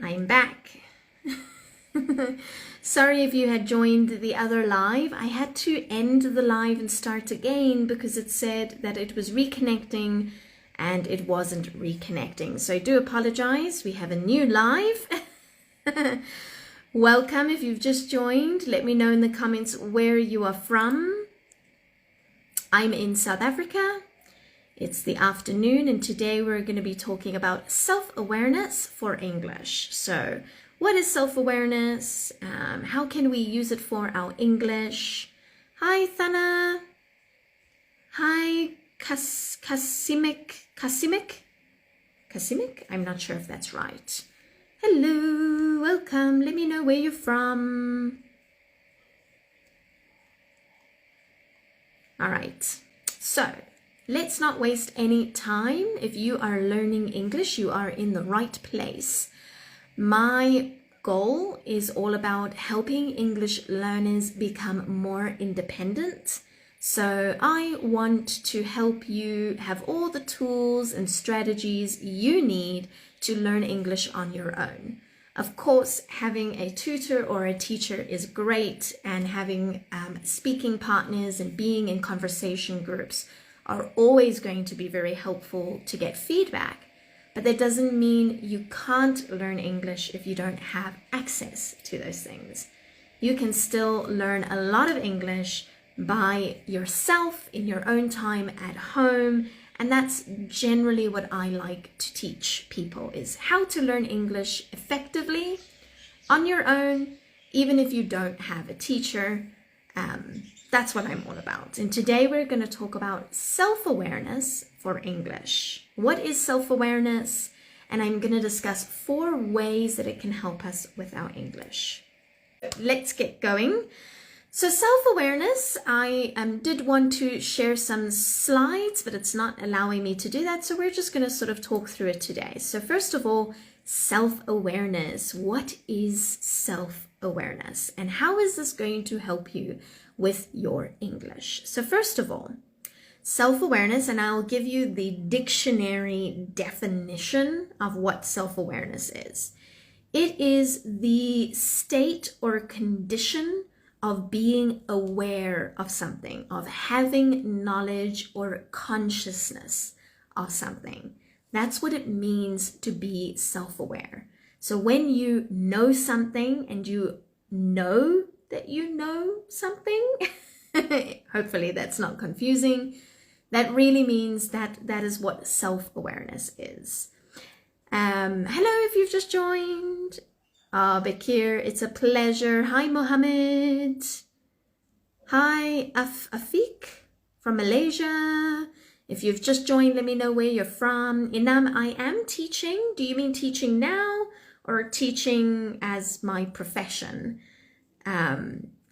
I'm back. Sorry if you had joined the other live. I had to end the live and start again because it said that it was reconnecting and it wasn't reconnecting. So I do apologize. We have a new live. Welcome if you've just joined. Let me know in the comments where you are from. I'm in South Africa. It's the afternoon and today we're going to be talking about self-awareness for English. So what is self-awareness? How can we use it for our English? Hi, Thana. Hi, 𝗟𝗓𝗩𝗘. 𝗟𝗓𝗩𝗘? I'm not sure if that's right. Hello, welcome. Let me know where you're from. All right, so let's not waste any time. If you are learning English, you are in the right place. My goal is all about helping English learners become more independent. So I want to help you have all the tools and strategies you need to learn English on your own. Of course, having a tutor or a teacher is great, and having speaking partners and being in conversation groups are always going to be very helpful to get feedback. But that doesn't mean you can't learn English if you don't have access to those things. You can still learn a lot of English by yourself in your own time at home. And that's generally what I like to teach people, is how to learn English effectively on your own, even if you don't have a teacher. That's what I'm all about. And today we're going to talk about self-awareness for English. What is self-awareness? And I'm going to discuss 4 ways that it can help us with our English. Let's get going. So self-awareness, I did want to share some slides, but it's not allowing me to do that. So we're just going to sort of talk through it today. So first of all, self-awareness. What is self-awareness? And how is this going to help you with your English? So first of all, self-awareness, and I'll give you the dictionary definition of what self-awareness is. It is the state or condition of being aware of something, of having knowledge or consciousness of something. That's what it means to be self-aware. So when you know something and you know that you know something, hopefully that's not confusing, that really means that that is what self-awareness is. Hello if you've just joined. Bekir, it's a pleasure. Hi, Mohammed. Hi, Afiq from Malaysia. If you've just joined, let me know where you're from. Inam, I am teaching. Do you mean teaching now or teaching as my profession?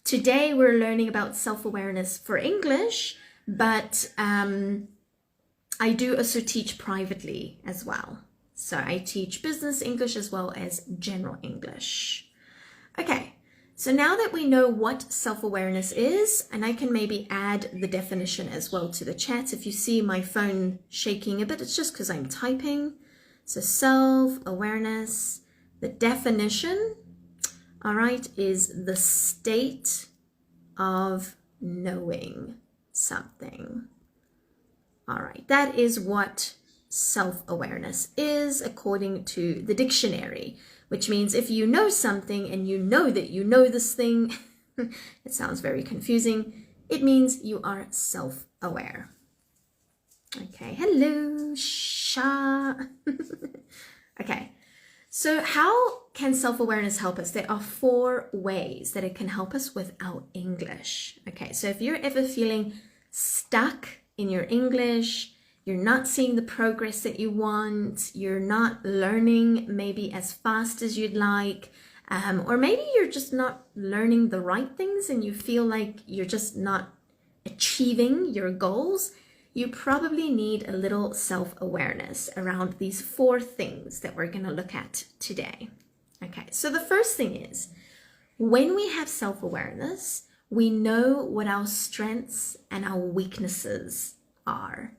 Today we're learning about self-awareness for English, but I do also teach privately as well. So I teach business English as well as general English. Okay, so now that we know what self-awareness is, and I can maybe add the definition as well to the chat. If you see my phone shaking a bit, it's just because I'm typing. So self-awareness, the definition, all right, is the state of knowing something. All right, that is what self-awareness is according to the dictionary, which means if you know something and you know that you know this thing, it sounds very confusing, it means you are self-aware. Okay, hello, Sha. Okay, so how can self-awareness help us? There are 4 ways that it can help us with our English. Okay, so if you're ever feeling stuck in your English, you're not seeing the progress that you want, you're not learning maybe as fast as you'd like, or maybe you're just not learning the right things and you feel like you're just not achieving your goals, you probably need a little self-awareness around these 4 things that we're going to look at today. Okay, so the first thing is, when we have self-awareness, we know what our strengths and our weaknesses are.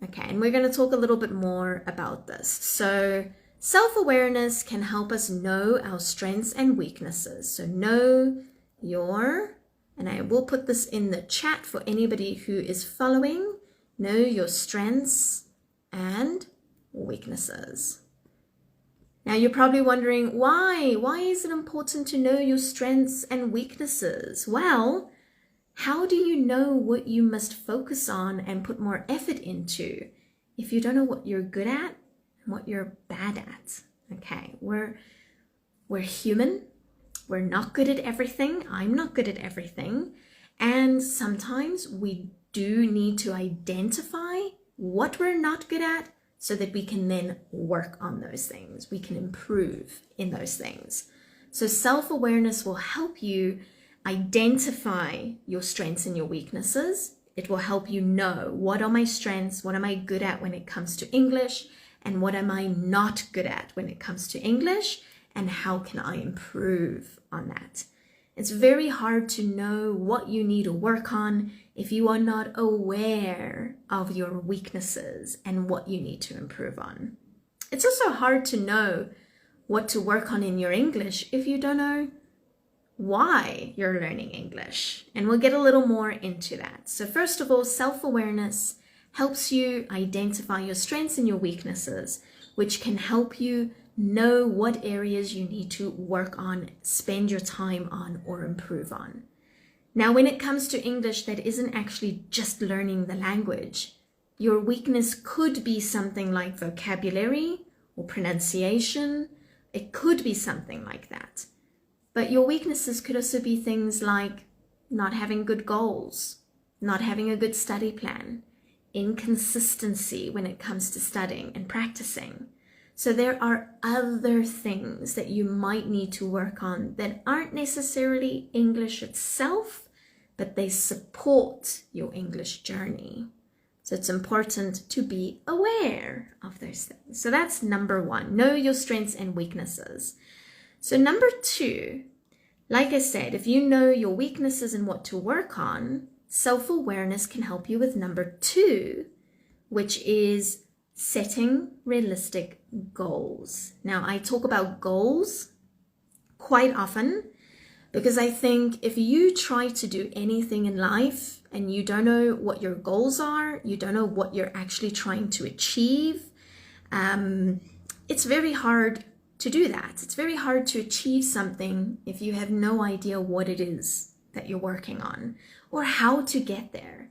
Okay, and we're going to talk a little bit more about this. So Self-awareness can help us know our strengths and weaknesses. So know your, and I will put this in the chat for anybody who is following, know your strengths and weaknesses. Now you're probably wondering, why? Why is it important to know your strengths and weaknesses? Well, how do you know what you must focus on and put more effort into if you don't know what you're good at and what you're bad at? Okay, we're human. We're not good at everything. I'm not good at everything. And sometimes we do need to identify what we're not good at so that we can then work on those things. We can improve in those things. So self-awareness will help you identify your strengths and your weaknesses. It will help you know, what are my strengths, what am I good at when it comes to English, and what am I not good at when it comes to English, and how can I improve on that? It's very hard to know what you need to work on if you are not aware of your weaknesses and what you need to improve on. It's also hard to know what to work on in your English if you don't know why you're learning English. And we'll get a little more into that. So first of all, self-awareness helps you identify your strengths and your weaknesses, which can help you know what areas you need to work on, spend your time on, or improve on. Now, when it comes to English, that isn't actually just learning the language. Your weakness could be something like vocabulary or pronunciation. It could be something like that. But your weaknesses could also be things like not having good goals, not having a good study plan, inconsistency when it comes to studying and practicing. So there are other things that you might need to work on that aren't necessarily English itself, but they support your English journey. So it's important to be aware of those things. So that's number one, know your strengths and weaknesses. So number two, like I said, if you know your weaknesses and what to work on, self-awareness can help you with number two, which is setting realistic goals. Now, I talk about goals quite often because I think if you try to do anything in life and you don't know what your goals are, you don't know what you're actually trying to achieve, it's very hard to do that. It's very hard to achieve something if you have no idea what it is that you're working on or how to get there.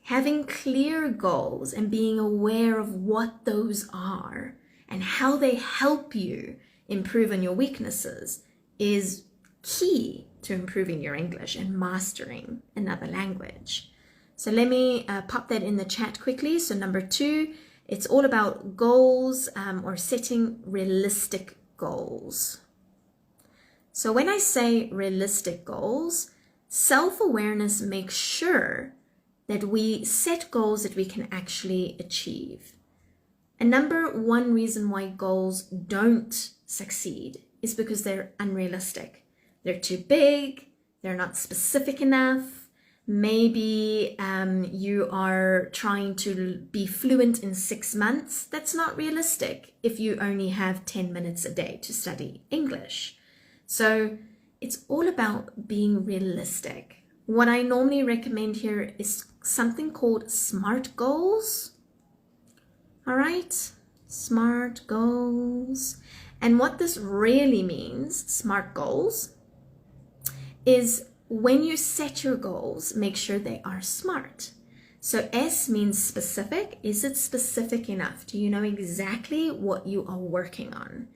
Having clear goals and being aware of what those are and how they help you improve on your weaknesses is key to improving your English and mastering another language. So let me pop that in the chat quickly. So number two, it's all about goals or setting realistic goals. So when I say realistic goals, self-awareness makes sure that we set goals that we can actually achieve. And number one reason why goals don't succeed is because they're unrealistic. They're too big, they're not specific enough. Maybe you are trying to be fluent in 6 months. That's not realistic if you only have 10 minutes a day to study English. So it's all about being realistic. What I normally recommend here is something called SMART goals. All right, SMART goals. And what this really means, SMART goals, is when you set your goals, make sure they are SMART. So S means specific. Is it specific enough? Do you know exactly what you are working on?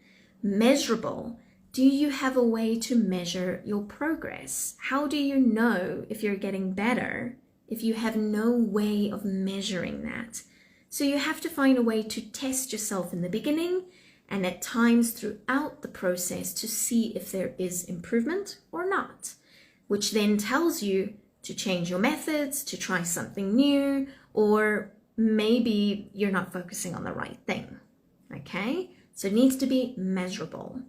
Measurable. Do you have a way to measure your progress? How do you know if you're getting better if you have no way of measuring that? So you have to find a way to test yourself in the beginning and at times throughout the process to see if there is improvement or not, which then tells you to change your methods, to try something new, or maybe you're not focusing on the right thing, okay? So it needs to be measurable.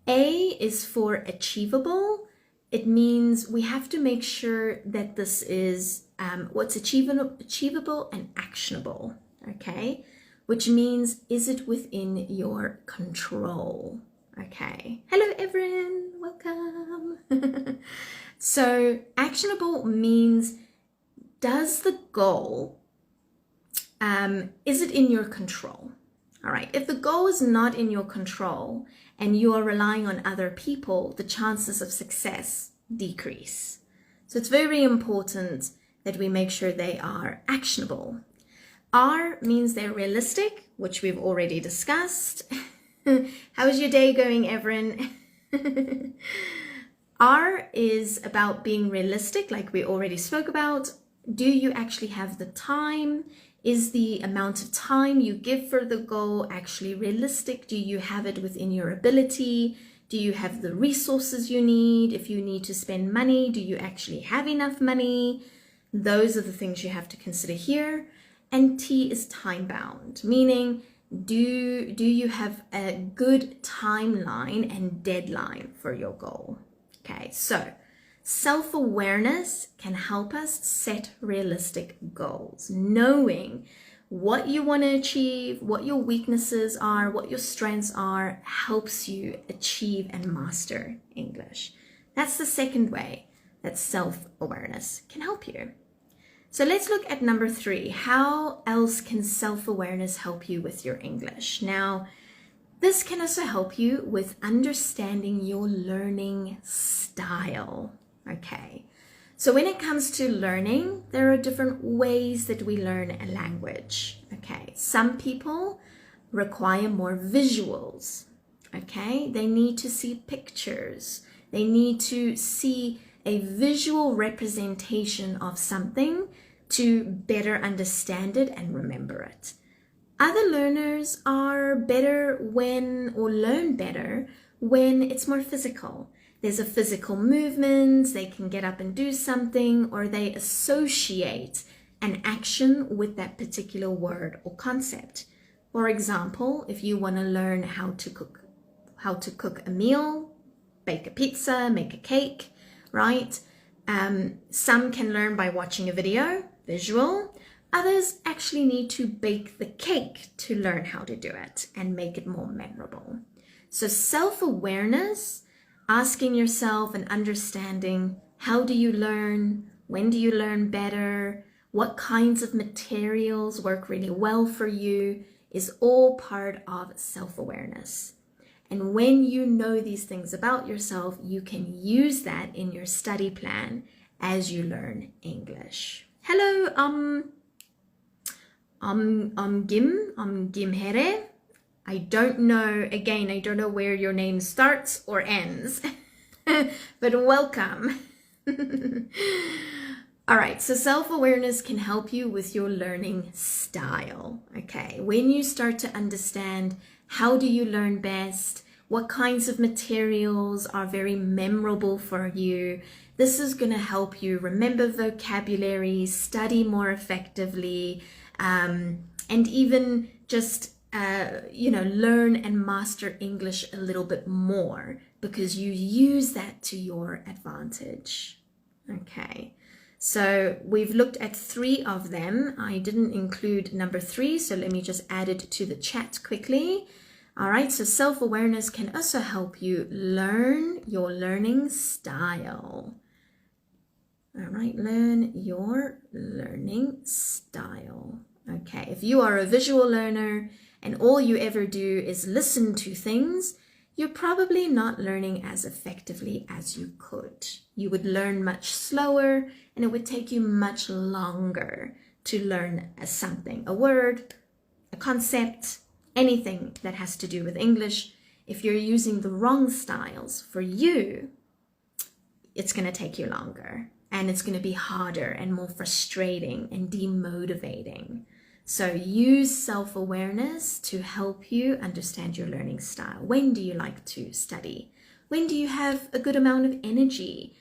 A is for achievable. It means we have to make sure that this is what's achievable and actionable, okay? which means, is it within your control? Okay. Hello, everyone. Welcome. So actionable means, does the goal, is it in your control? All right. If the goal is not in your control and you are relying on other people, the chances of success decrease. So it's very important that we make sure they are actionable. R means they're realistic, which we've already discussed. How's your day going, Evelyn? R is about being realistic, like we already spoke about. Do you actually have the time? Is the amount of time you give for the goal actually realistic? Do you have it within your ability? Do you have the resources you need? If you need to spend money, do you actually have enough money? Those are the things you have to consider here. And T is time bound, meaning do you have a good timeline and deadline for your goal? Okay, so self-awareness can help us set realistic goals. Knowing what you want to achieve, what your weaknesses are, what your strengths are, helps you achieve and master English. That's the second way that self-awareness can help you. So let's look at number 3. How else can self-awareness help you with your English? Now, this can also help you with understanding your learning style. Okay, so when it comes to learning, there are different ways that we learn a language. Okay, some people require more visuals. Okay, they need to see pictures. They need to see a visual representation of something to better understand it and remember it. Other learners are better or learn better when it's more physical. There's a physical movement, they can get up and do something, or they associate an action with that particular word or concept. For example, if you want to learn how to cook a meal, bake a pizza, make a cake, right? Some can learn by watching a video, visual. Others actually need to bake the cake to learn how to do it and make it more memorable. So self-awareness, asking yourself and understanding, how do you learn? When do you learn better? What kinds of materials work really well for you is all part of self-awareness. And when you know these things about yourself, you can use that in your study plan as you learn English. Hello, 𝗟𝗜𝗩𝗘. I don't know, again, I don't know where your name starts or ends, but welcome. All right, so self-awareness can help you with your learning style, okay? When you start to understand how do you learn best, what kinds of materials are very memorable for you, this is going to help you remember vocabulary, study more effectively, and even just learn and master English a little bit more because you use that to your advantage. Okay, so we've looked at 3 of them. I didn't include number 3, so let me just add it to the chat quickly. All right, so self-awareness can also help you learn your learning style. All right, learn your learning style. Okay, if you are a visual learner and all you ever do is listen to things, you're probably not learning as effectively as you could. You would learn much slower and it would take you much longer to learn something, a word, a concept, anything that has to do with English. If you're using the wrong styles for you, it's going to take you longer and it's going to be harder and more frustrating and demotivating. So use self-awareness to help you understand your learning style. When do you like to study? When do you have a good amount of energy?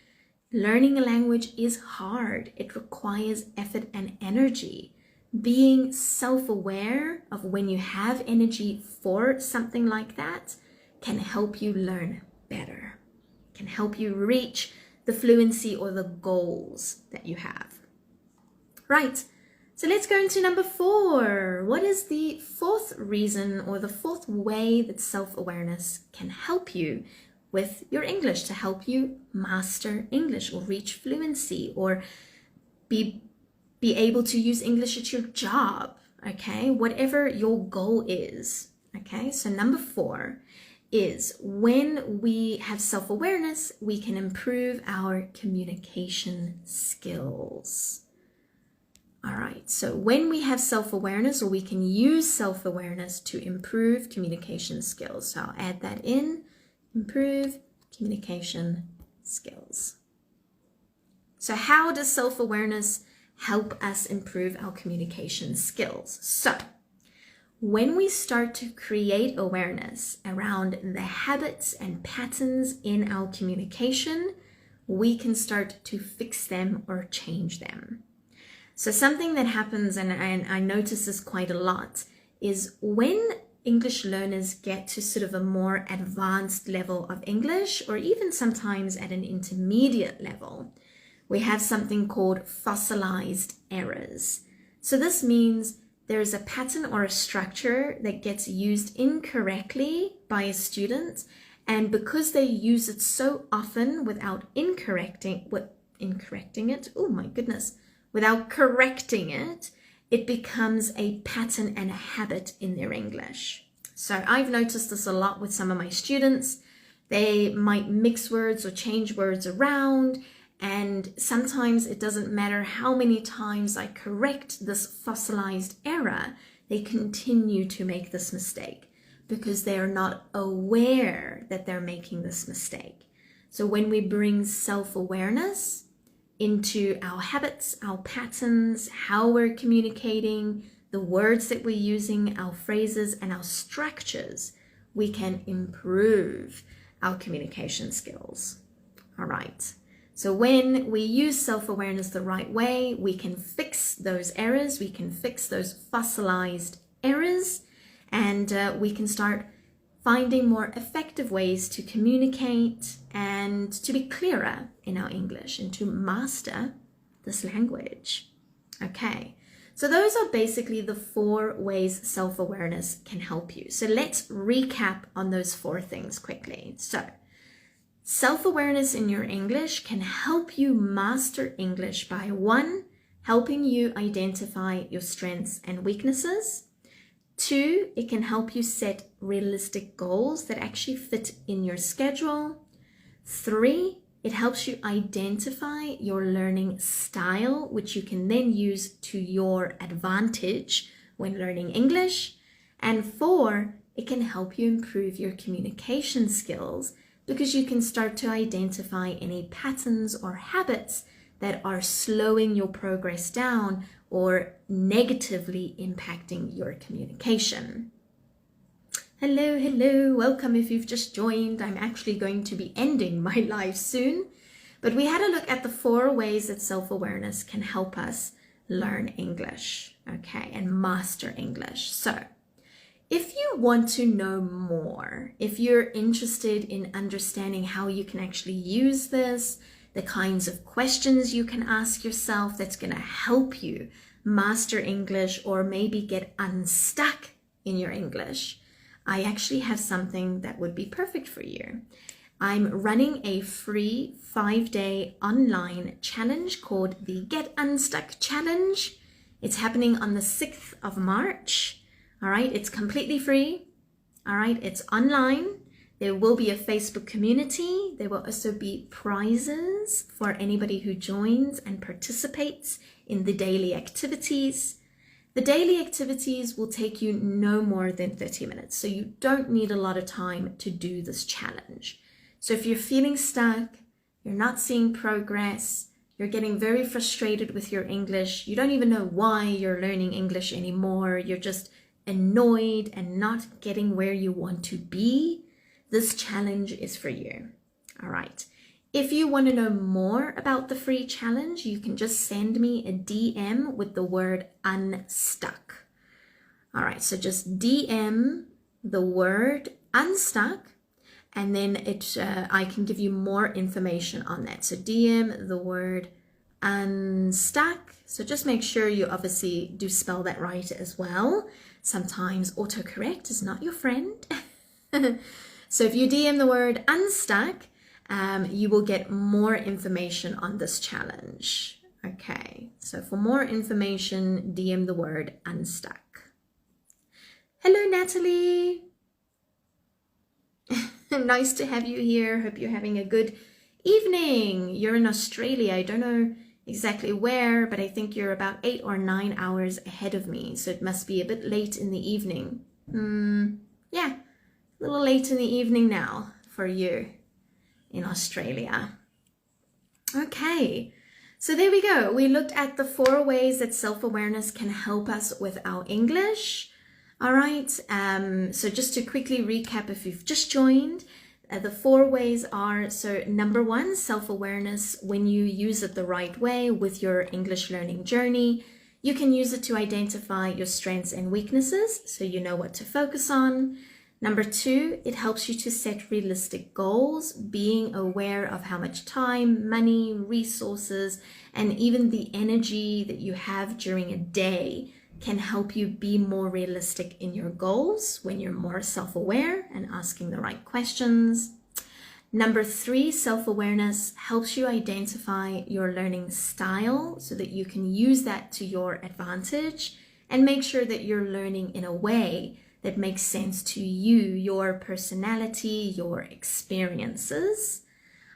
Learning a language is hard. It requires effort and energy. Being self-aware of when you have energy for something like that can help you learn better, can help you reach the fluency or the goals that you have. Right. So let's go into number 4. What is the 4th reason or the 4th way that self-awareness can help you with your English, to help you master English or reach fluency or be able to use English at your job, okay? Whatever your goal is, okay? So number 4 is when we have self-awareness, we can improve our communication skills. All right, so when we have self-awareness, or we can use self-awareness to improve communication skills. So I'll add that in, improve communication skills. So how does self-awareness help us improve our communication skills? So when we start to create awareness around the habits and patterns in our communication, we can start to fix them or change them. So something that happens, and I notice this quite a lot, is when English learners get to sort of a more advanced level of English, or even sometimes at an intermediate level, we have something called fossilized errors. So this means there is a pattern or a structure that gets used incorrectly by a student, and because they use it so often without correcting it, it becomes a pattern and a habit in their English. So I've noticed this a lot with some of my students. They might mix words or change words around, and sometimes it doesn't matter how many times I correct this fossilized error, they continue to make this mistake because they are not aware that they're making this mistake. So when we bring self-awareness into our habits, our patterns, how we're communicating, the words that we're using, our phrases and our structures, we can improve our communication skills. All right. So when we use self-awareness the right way, we can fix those errors, we can fix those fossilized errors, and we can start finding more effective ways to communicate and to be clearer in our English and to master this language. Okay, so those are basically the 4 ways self-awareness can help you. So let's recap on those 4 things quickly. So self-awareness in your English can help you master English by 1, helping you identify your strengths and weaknesses. 2, it can help you set realistic goals that actually fit in your schedule. 3, it helps you identify your learning style, which you can then use to your advantage when learning English. And 4, it can help you improve your communication skills because you can start to identify any patterns or habits that are slowing your progress down or negatively impacting your communication. Hello, welcome if you've just joined. I'm actually going to be ending my live soon, but we had a look at the 4 ways that self-awareness can help us learn English, okay, and master English. So if you want to know more, if you're interested in understanding how you can actually use this, the kinds of questions you can ask yourself that's going to help you master English or maybe get unstuck in your English, I actually have something that would be perfect for you. I'm running a free 5-day online challenge called the Get Unstuck Challenge. It's happening on the 6th of March. All right, it's completely free. All right, it's online. There will be a Facebook community. There will also be prizes for anybody who joins and participates in the daily activities. The daily activities will take you no more than 30 minutes, so you don't need a lot of time to do this challenge. So if you're feeling stuck, you're not seeing progress, you're getting very frustrated with your English, you don't even know why you're learning English anymore, you're just annoyed and not getting where you want to be, this challenge is for you. All right. If you want to know more about the free challenge, you can just send me a DM with the word unstuck. All right. So just DM the word unstuck, and then I can give you more information on that. So DM the word unstuck. So just make sure you obviously do spell that right as well. Sometimes autocorrect is not your friend. So if you DM the word unstuck, you will get more information on this challenge. Okay, so for more information, DM the word unstuck. Hello, Natalie. Nice to have you here. Hope you're having a good evening. You're in Australia. I don't know exactly where, but I think you're about 8 or 9 hours ahead of me. So it must be a bit late in the evening. Yeah, a little late in the evening now for you in Australia. Okay, so there we go. We looked at the 4 ways that self-awareness can help us with our English. All right, so just to quickly recap, if you've just joined, the 4 ways are, so number 1, self-awareness. When you use it the right way with your English learning journey, you can use it to identify your strengths and weaknesses so you know what to focus on. Number 2, it helps you to set realistic goals, being aware of how much time, money, resources, and even the energy that you have during a day can help you be more realistic in your goals when you're more self-aware and asking the right questions. Number 3, self-awareness helps you identify your learning style so that you can use that to your advantage and make sure that you're learning in a way that makes sense to you, your personality, your experiences.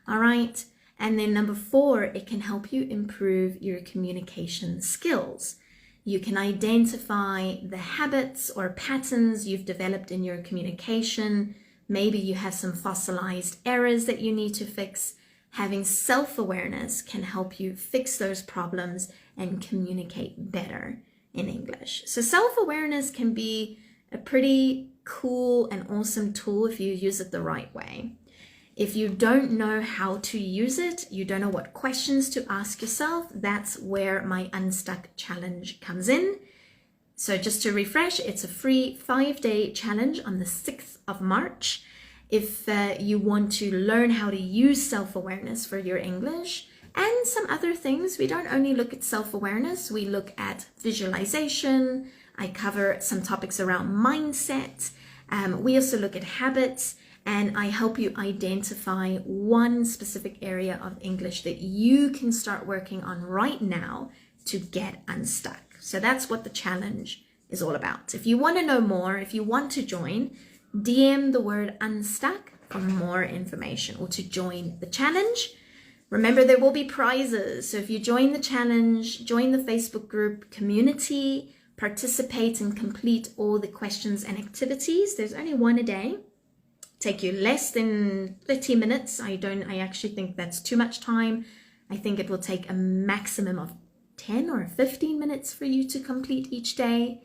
All right. And then number 4, it can help you improve your communication skills. You can identify the habits or patterns you've developed in your communication. Maybe you have some fossilized errors that you need to fix. Having self-awareness can help you fix those problems and communicate better in English. So self-awareness can be a pretty cool and awesome tool if you use it the right way. If you don't know how to use it, you don't know what questions to ask yourself, that's where my Unstuck challenge comes in. So just to refresh, it's a free 5-day challenge on the 6th of March. If you want to learn how to use self-awareness for your English and some other things, we don't only look at self-awareness, we look at visualization. I cover some topics around mindset. We also look at habits. And I help you identify one specific area of English that you can start working on right now to get unstuck. So that's what the challenge is all about. If you want to know more, if you want to join, DM the word unstuck for more information or to join the challenge. Remember, there will be prizes. So if you join the challenge, join the Facebook group community, participate and complete all the questions and activities. There's only 1 a day. Take you less than 30 minutes. I actually think that's too much time. I think it will take a maximum of 10 or 15 minutes for you to complete each day.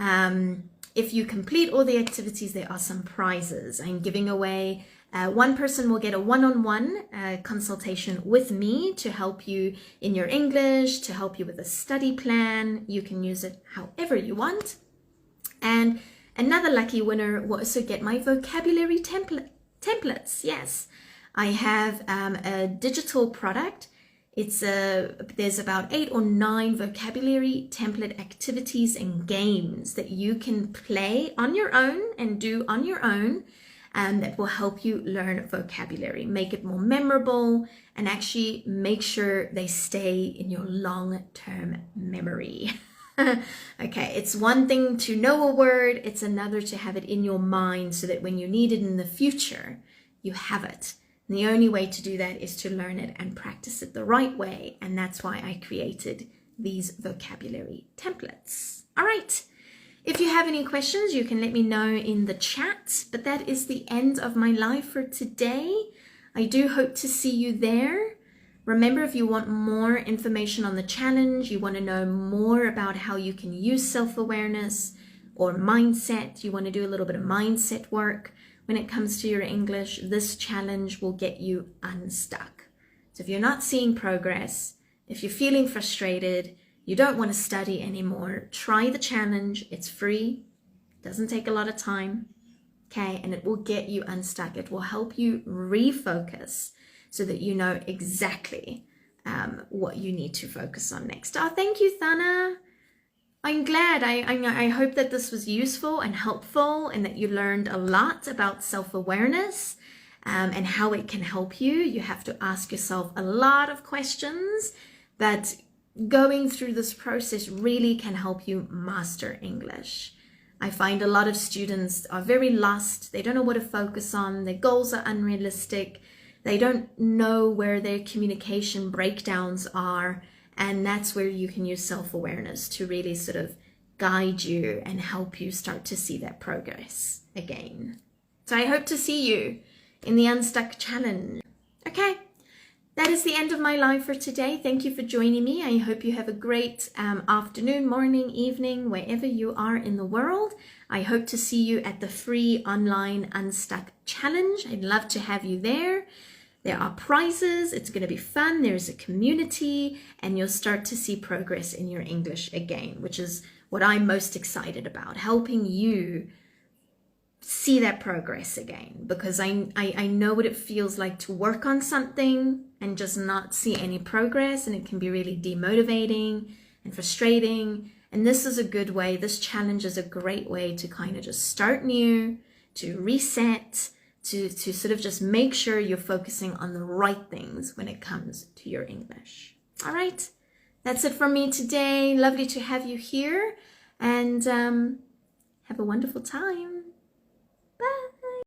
If you complete all the activities, there are some prizes. I'm giving away, one person will get a one-on-one consultation with me to help you in your English, to help you with a study plan. You can use it however you want. And another lucky winner will also get my vocabulary templates. Yes, I have a digital product. There's about 8 or 9 vocabulary template activities and games that you can play on your own and do on your own, and that will help you learn vocabulary, make it more memorable, and actually make sure they stay in your long-term memory. Okay, it's one thing to know a word, it's another to have it in your mind so that when you need it in the future, you have it. And the only way to do that is to learn it and practice it the right way. And that's why I created these vocabulary templates. All right. If you have any questions, you can let me know in the chat. But that is the end of my live for today. I do hope to see you there. Remember, if you want more information on the challenge, you want to know more about how you can use self-awareness or mindset, you want to do a little bit of mindset work when it comes to your English, this challenge will get you unstuck. So if you're not seeing progress, if you're feeling frustrated, you don't want to study anymore, try the challenge. It's free, doesn't take a lot of time, okay? And it will get you unstuck. It will help you refocus so that you know exactly what you need to focus on next. Oh, thank you, Thana. I'm glad. I hope that this was useful and helpful and that you learned a lot about self-awareness and how it can help you. You have to ask yourself a lot of questions, but going through this process really can help you master English. I find a lot of students are very lost. They don't know what to focus on. Their goals are unrealistic. They don't know where their communication breakdowns are. And that's where you can use self-awareness to really sort of guide you and help you start to see that progress again. So I hope to see you in the Unstuck Challenge. Okay, that is the end of my live for today. Thank you for joining me. I hope you have a great afternoon, morning, evening, wherever you are in the world. I hope to see you at the free online Unstuck Challenge. I'd love to have you there. There are prizes, it's going to be fun, there's a community, and you'll start to see progress in your English again, which is what I'm most excited about, helping you see that progress again, because I know what it feels like to work on something and just not see any progress, and it can be really demotivating and frustrating. And this is a good way, this challenge is a great way to kind of just start new, to reset, to sort of just make sure you're focusing on the right things when it comes to your English. All right, that's it from me today. Lovely to have you here, and have a wonderful time.